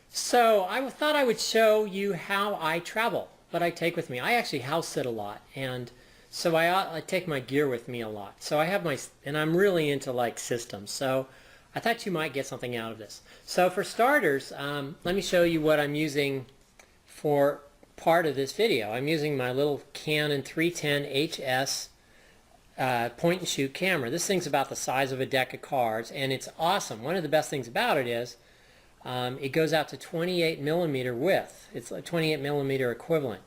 So I thought I would show you how I travel, what I take with me. I actually house sit a lot, and so I take my gear with me a lot. So I have and I'm really into like systems. So I thought you might get something out of this. So for starters, let me show you what I'm using for part of this video. I'm using my little Canon 310 HS point and shoot camera. This thing's about the size of a deck of cards, and it's awesome. One of the best things about it is it goes out to 28 millimeter width. It's a 28 millimeter equivalent,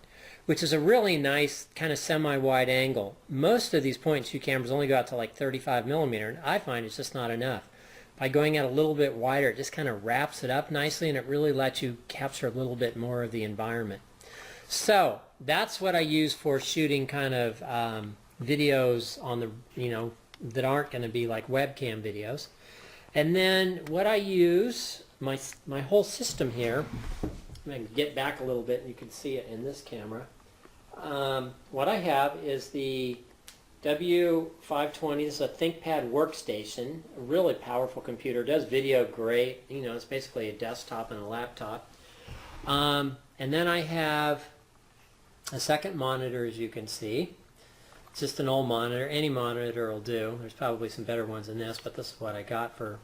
which is a really nice kind of semi-wide angle. Most of these point and shoot cameras only go out to like 35 millimeter, and I find it's just not enough. By going out a little bit wider, it just kind of wraps it up nicely, and it really lets you capture a little bit more of the environment. So that's what I use for shooting kind of videos on the, that aren't going to be like webcam videos. And then what I use, my whole system here, I'm going to get back a little bit and you can see it in this camera. What I have is the W520. This is a ThinkPad workstation, a really powerful computer. It does video great. It's basically a desktop and a laptop. And then I have a second monitor, as you can see. It's just an old monitor. Any monitor will do. There's probably some better ones than this, but this is what I got for,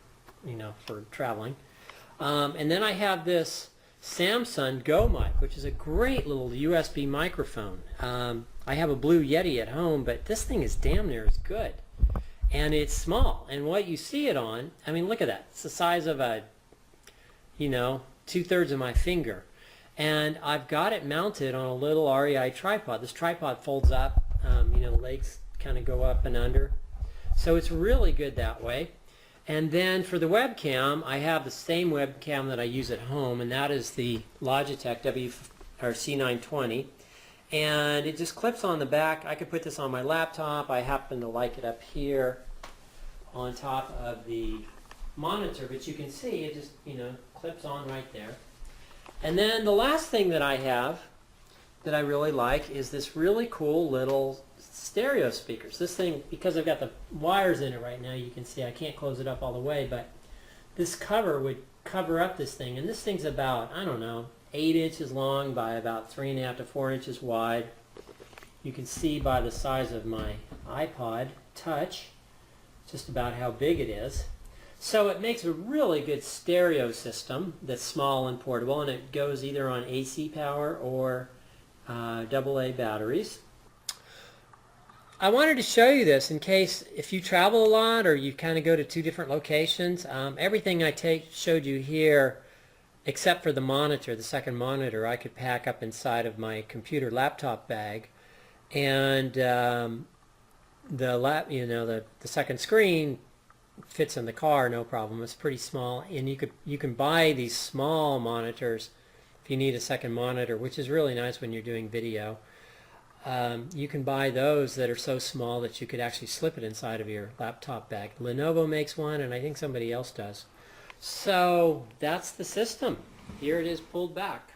for traveling. And then I have this Samsung Go mic, which is a great little USB microphone. I have a Blue Yeti at home, but this thing is damn near as good. And it's small. And what you see it on, I mean, look at that. It's the size of a, 2/3 of my finger. And I've got it mounted on a little REI tripod. This tripod folds up, the legs kind of go up and under. So it's really good that way. And then for the webcam, I have the same webcam that I use at home, and that is the Logitech C920. And it just clips on the back. I could put this on my laptop. I happen to like it up here on top of the monitor, but you can see it just, clips on right there. And then the last thing that I have that I really like is this really cool little stereo speakers. This thing, because I've got the wires in it right now, you can see I can't close it up all the way, but this cover would cover up this thing. And this thing's about, 8 inches long by about 3.5 to 4 inches wide. You can see by the size of my iPod Touch just about how big it is. So it makes a really good stereo system that's small and portable, and it goes either on AC power or AA batteries. I wanted to show you this in case if you travel a lot or you kind of go to 2 different locations. Everything I showed you here, except for the monitor, the second monitor, I could pack up inside of my computer laptop bag, and the second screen fits in the car, no problem. It's pretty small, and you can buy these small monitors if you need a second monitor, which is really nice when you're doing video. You can buy those that are so small that you could actually slip it inside of your laptop bag. Lenovo makes one, and I think somebody else does. So that's the system. Here it is pulled back.